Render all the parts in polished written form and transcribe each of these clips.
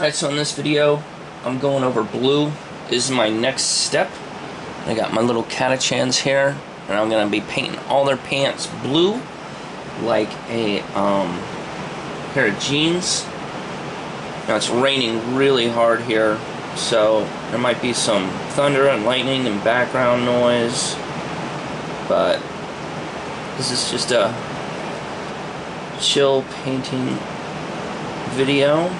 Alright, so in this video, I'm going over blue. This is my next step. I got my little catachans here, and I'm going to be painting all their pants blue, like a pair of jeans. Now it's raining really hard here, so there might be some thunder and lightning and background noise, but this is just a chill painting video.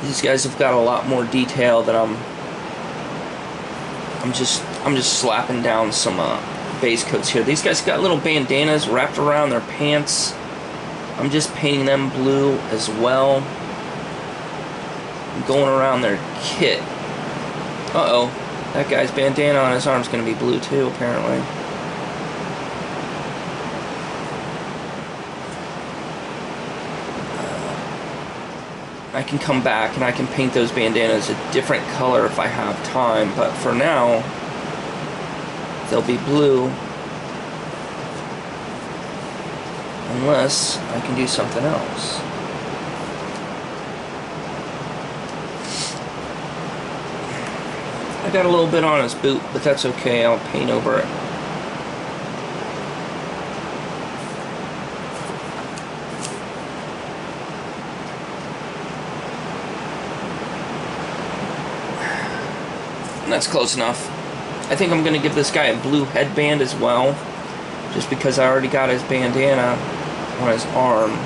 These guys have got a lot more detail that I'm just slapping down some base coats here. These guys got little bandanas wrapped around their pants. I'm just painting them blue as well. I'm going around their kit. Uh-oh, that guy's bandana on his arm's gonna be blue too, apparently. I can come back and I can paint those bandanas a different color if I have time, but for now they'll be blue unless I can do something else. I got a little bit on his boot, but that's okay, I'll paint over it. That's close enough. I think I'm going to give this guy a blue headband as well, just because I already got his bandana on his arm.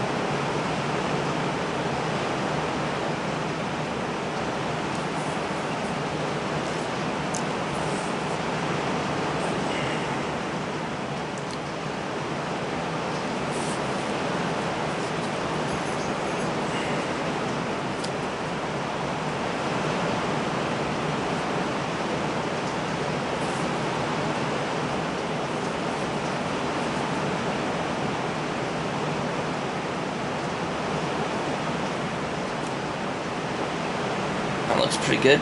That looks pretty good.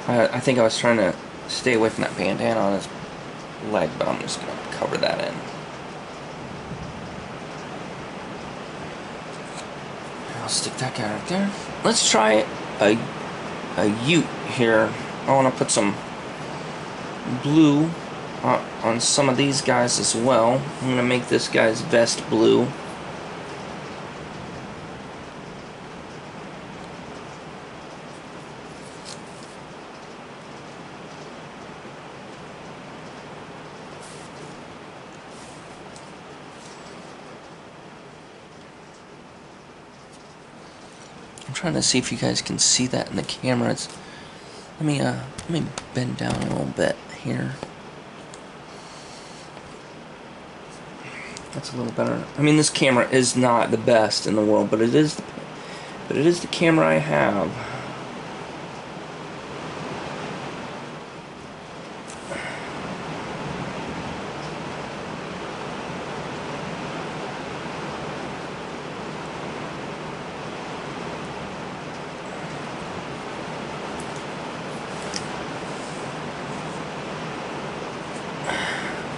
I think I was trying to stay away from that bandana on his leg, but I'm just going to cover that in. I'll stick that guy right there. Let's try a ute here. I want to put some blue on some of these guys as well. I'm going to make this guy's vest blue. I'm trying to see if you guys can see that in the camera. Let me bend down a little bit here. That's a little better. I mean, this camera is not the best in the world, but it is the camera I have.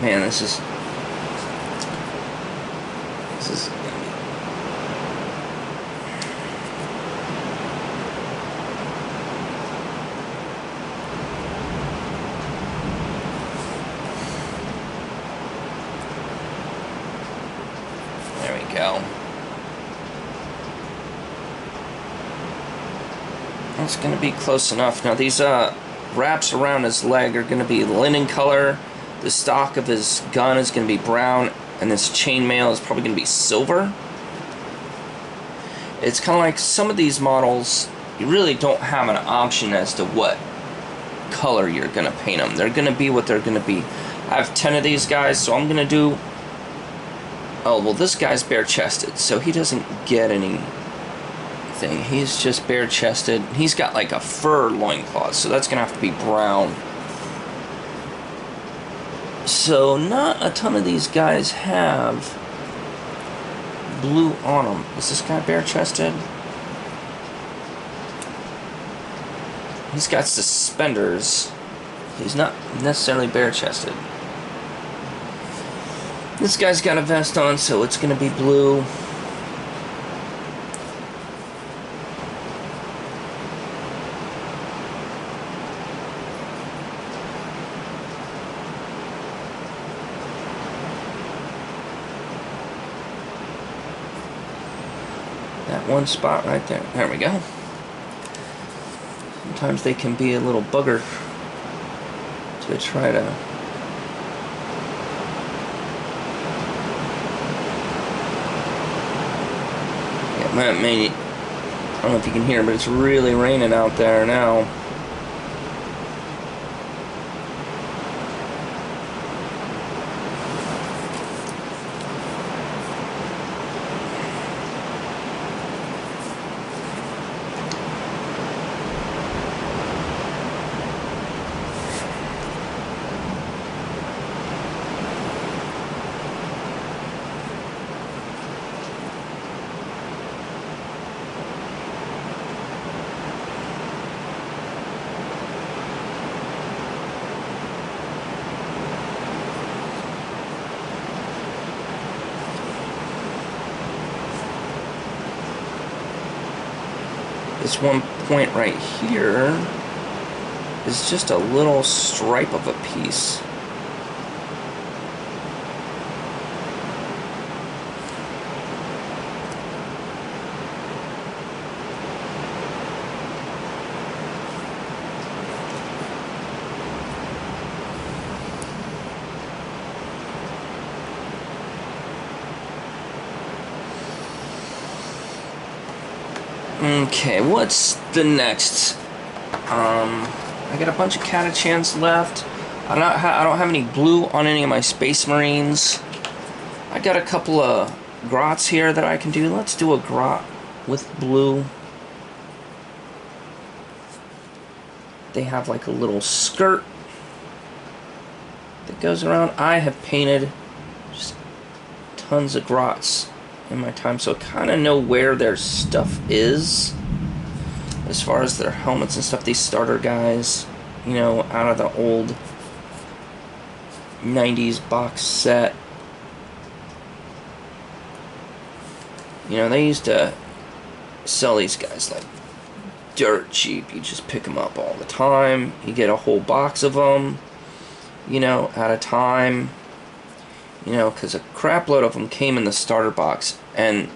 Man, this is there we go. That's gonna be close enough. Now these wraps around his leg are gonna be linen color. The stock of his gun is going to be brown, and this chainmail is probably going to be silver. It's kind of like some of these models, you really don't have an option as to what color you're going to paint them. They're going to be what they're going to be. I have 10 of these guys, so I'm going to do... Oh, well, this guy's bare-chested, so he doesn't get anything. He's just bare-chested. He's got like a fur loincloth, so that's going to have to be brown. So not a ton of these guys have blue on them. Is this guy bare-chested? He's got suspenders. He's not necessarily bare-chested. This guy's got a vest on, so it's going to be blue. That one spot right there. There we go. Sometimes they can be a little bugger to try to... I don't know if you can hear, but it's really raining out there now. This one point right here is just a little stripe of a piece. Okay, what's the next? I got a bunch of catachans left. I don't have any blue on any of my Space Marines. I got a couple of grots here that I can do. Let's do a grot with blue. They have like a little skirt that goes around. I have painted just tons of grots in my time, so I kind of know where their stuff is as far as their helmets and stuff. These starter guys, you know, out of the old 90s box set. You know, they used to sell these guys like dirt cheap. You just pick them up all the time. You get a whole box of them, you know, at a time. You know, because a crap load of them came in the starter box, and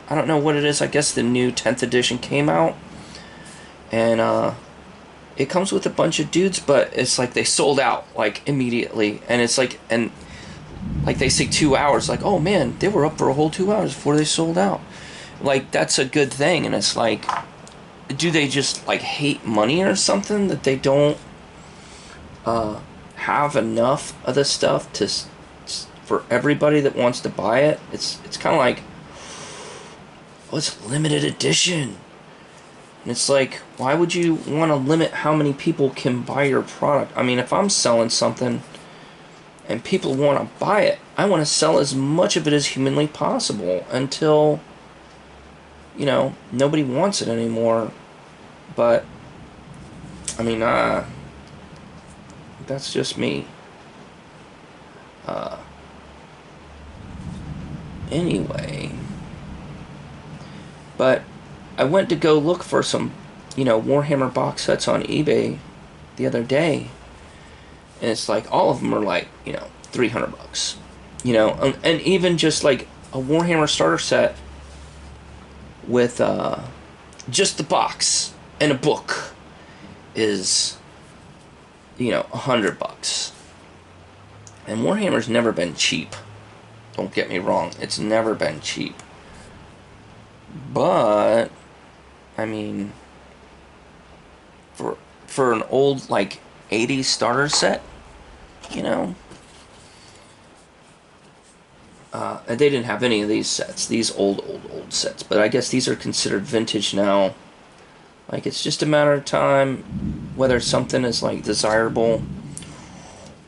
I don't know what it is. I guess the new 10th edition came out, and it comes with a bunch of dudes, but it's like they sold out like immediately, and it's like, and like they say 2 hours, like, oh man, they were up for a whole 2 hours before they sold out. Like, that's a good thing, and it's like, do they just like hate money or something that they don't have enough of the stuff to for everybody that wants to buy it? It's kind of like, oh, it's limited edition. And it's like, why would you want to limit how many people can buy your product? I mean, if I'm selling something and people want to buy it, I want to sell as much of it as humanly possible until, you know, nobody wants it anymore. But, I mean, that's just me. Anyway, but I went to go look for some, you know, Warhammer box sets on eBay the other day, and it's like all of them are like, you know, $300, you know, and even just like a Warhammer starter set with just the box and a book is, you know, $100. And Warhammer's never been cheap. Don't get me wrong, it's never been cheap. But I mean, for an old like 80s starter set, you know, and they didn't have any of these sets, these old sets, but I guess these are considered vintage now. Like, it's just a matter of time whether something is like desirable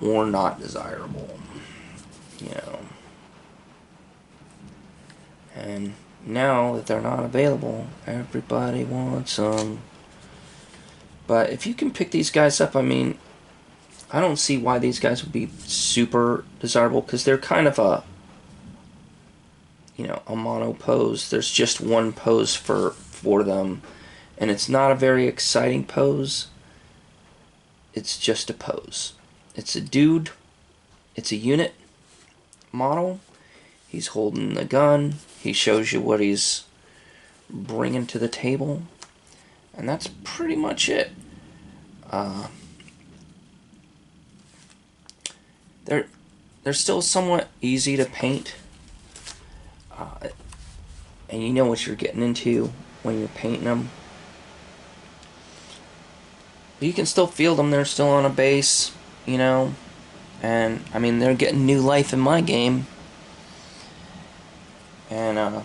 or not desirable, you know. And now that they're not available, everybody wants them. But if you can pick these guys up, I mean, I don't see why these guys would be super desirable, because they're kind of a, you know, a mono pose. There's just one pose for them, and it's not a very exciting pose. It's just a pose. It's a dude. It's a unit model. He's holding the gun. He shows you what he's bringing to the table, and that's pretty much it. They're still somewhat easy to paint, and you know what you're getting into when you're painting them. But you can still feel them. They're still on a base, you know, and I mean, they're getting new life in my game. And I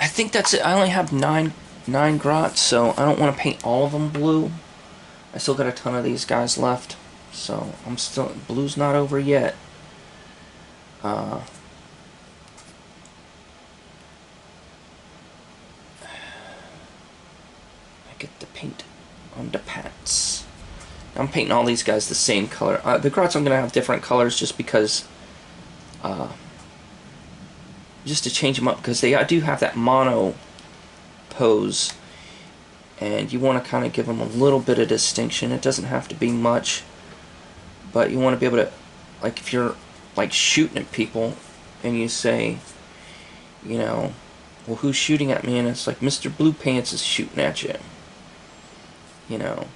think that's it. I only have nine grots, so I don't want to paint all of them blue. I still got a ton of these guys left, so I'm still, blue's not over yet. I get the paint on the pants. I'm painting all these guys the same color. The grots I'm gonna have different colors just because, just to change them up, because they do have that mono pose, and you want to kind of give them a little bit of distinction. It doesn't have to be much, but you want to be able to, like, if you're like shooting at people and you say, you know, well, who's shooting at me? And it's like, Mr. Blue Pants is shooting at you, you know,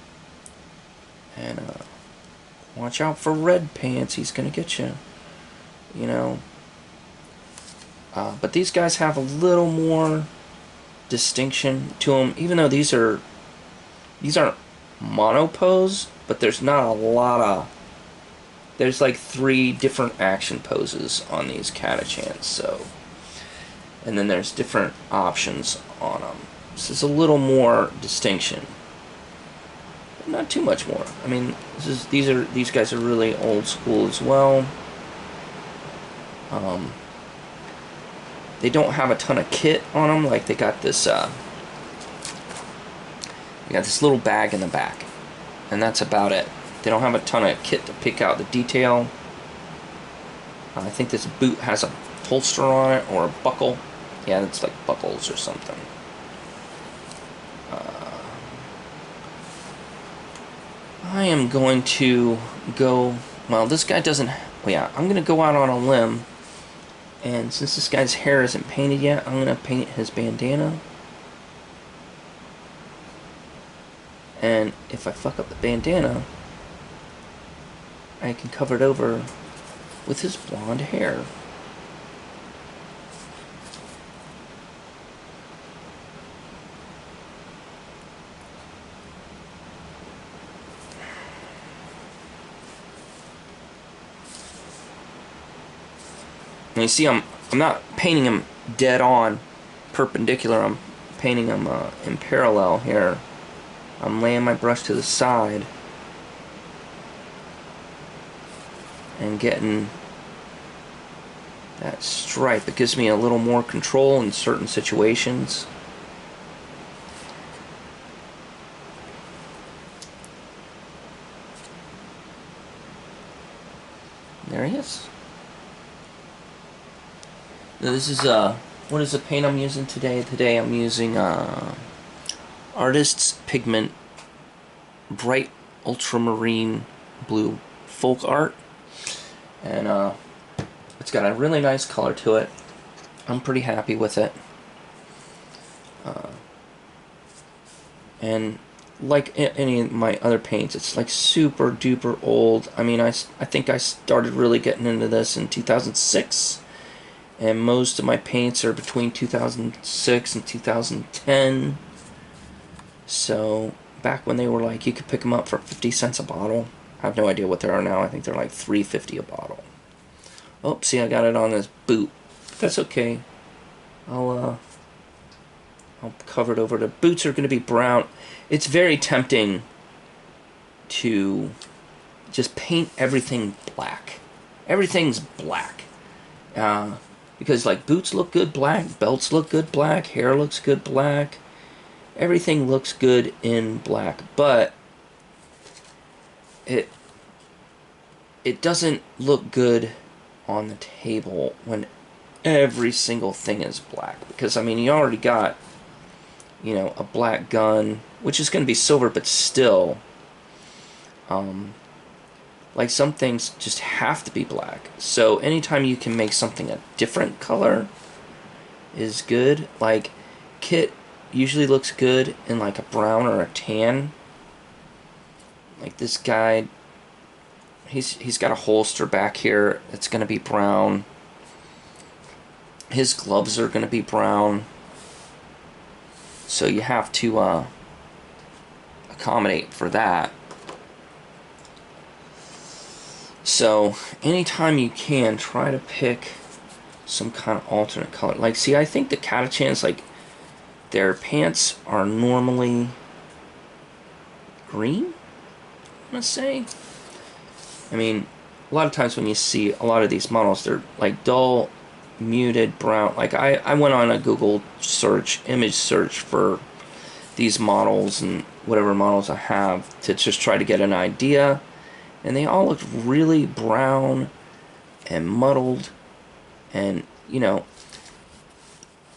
and watch out for Red Pants, he's gonna get you, you know. But these guys have a little more distinction to them, even though these aren't monopose, but there's not a lot of, there's like 3 different action poses on these catachans, so, and then there's different options on them, so there's a little more distinction, but not too much more. I mean, these guys are really old school as well. They don't have a ton of kit on them. Like, they got this little bag in the back, and that's about it. They don't have a ton of kit to pick out the detail. I think this boot has a holster on it, or a buckle. Yeah, it's like buckles or something. I am going to go, well, this guy doesn't, well, yeah, I'm going to go out on a limb. And since this guy's hair isn't painted yet, I'm going to paint his bandana. And if I fuck up the bandana, I can cover it over with his blonde hair. And you see, I'm not painting him dead on perpendicular. I'm painting him in parallel here. I'm laying my brush to the side and getting that stripe. It gives me a little more control in certain situations. There he is. Now this is what is the paint I'm using today? Today I'm using Artist's Pigment Bright Ultramarine Blue Folk Art, and it's got a really nice color to it. I'm pretty happy with it, and like any of my other paints, it's like super duper old. I mean, I think I started really getting into this in 2006. And most of my paints are between 2006 and 2010. So, back when they were like, you could pick them up for 50 cents a bottle. I have no idea what they are now. I think they're like $3.50 a bottle. Oh, see, I got it on this boot. That's okay. I'll cover it over. The boots are going to be brown. It's very tempting to just paint everything black. Everything's black. Because, like, boots look good black, belts look good black, hair looks good black, everything looks good in black, but it doesn't look good on the table when every single thing is black. Because, I mean, you already got, you know, a black gun, which is going to be silver, but still, like, some things just have to be black. So anytime you can make something a different color is good. Like, kit usually looks good in like a brown or a tan. Like this guy, he's got a holster back here that's going to be brown. His gloves are going to be brown. So you have to accommodate for that. So anytime you can, try to pick some kind of alternate color. Like, see, I think the Catachans, like, their pants are normally green, I'm gonna say. I mean, a lot of times when you see a lot of these models, they're like dull, muted brown. Like, I went on a Google search, image search for these models and whatever models I have to just try to get an idea. And they all look really brown and muddled. And, you know,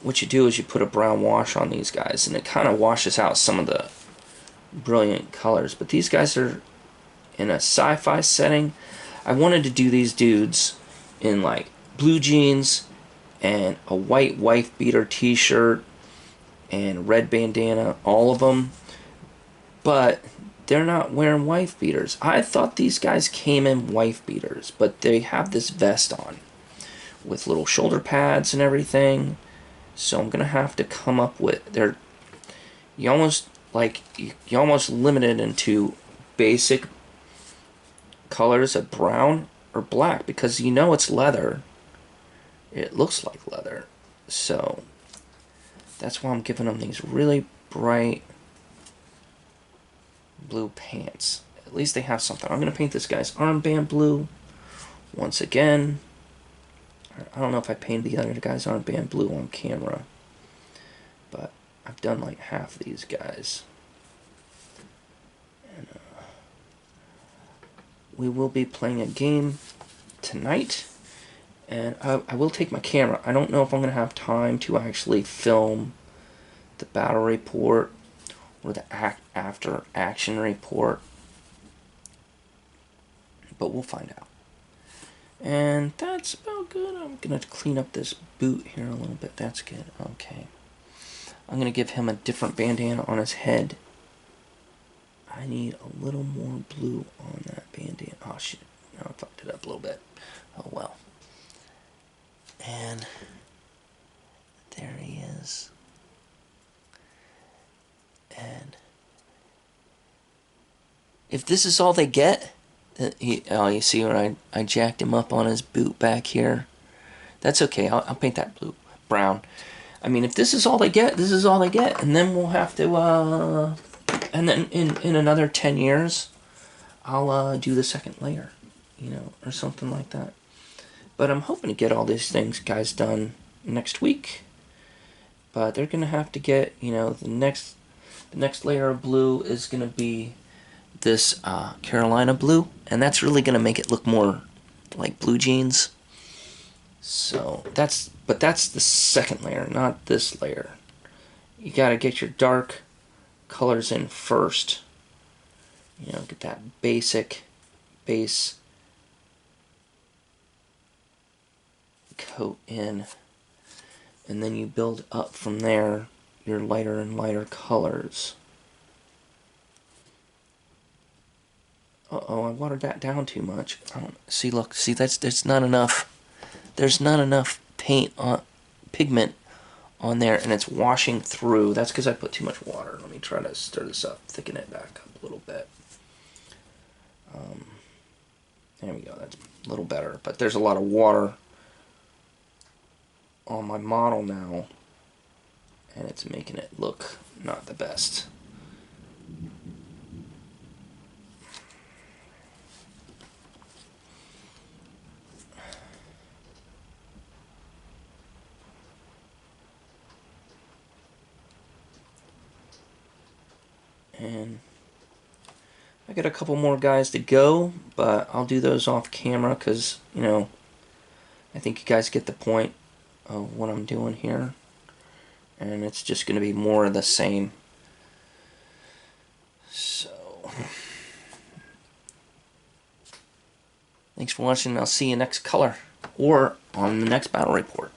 what you do is you put a brown wash on these guys, and it kind of washes out some of the brilliant colors. But these guys are in a sci-fi setting. I wanted to do these dudes in like blue jeans and a white wife beater t-shirt and red bandana, all of them. But they're not wearing wife beaters. I thought these guys came in wife beaters, but they have this vest on with little shoulder pads and everything. So I'm gonna have to come up with you almost limit it into basic colors of brown or black, because you know it's leather. It looks like leather. So that's why I'm giving them these really bright blue pants. At least they have something. I'm gonna paint this guy's armband blue once again. I don't know if I painted the other guy's armband blue on camera, but I've done like half of these guys. And we will be playing a game tonight, and I will take my camera. I don't know if I'm going to have time to actually film the battle report or the after action report, but we'll find out. And that's about good. I'm going to clean up this boot here a little bit. That's good. Okay. I'm going to give him a different bandana on his head. I need a little more blue on that bandana. Oh, shit. Now I fucked it up a little bit. Oh, well. And there he is. And if this is all they get... you see where I jacked him up on his boot back here? That's okay. I'll paint that brown. I mean, if this is all they get, this is all they get. And then we'll have to... and then in another 10 years, I'll do the second layer, you know, or something like that. But I'm hoping to get all these guys done next week. But they're going to have to get, you know, the next layer of blue is going to be this Carolina blue, and that's really going to make it look more like blue jeans. So that's the second layer, not this layer. You got to get your dark colors in first. You know, get that base coat in, and then you build up from there your lighter and lighter colors. Uh-oh, I watered that down too much. See, look, there's not enough. There's not enough pigment on there, and it's washing through. That's because I put too much water. Let me try to stir this up, thicken it back up a little bit. There we go. That's a little better. But there's a lot of water on my model now, and it's making it look not the best. And I got a couple more guys to go, but I'll do those off camera because, you know, I think you guys get the point of what I'm doing here. And it's just going to be more of the same. So, thanks for watching. I'll see you next color or on the next battle report.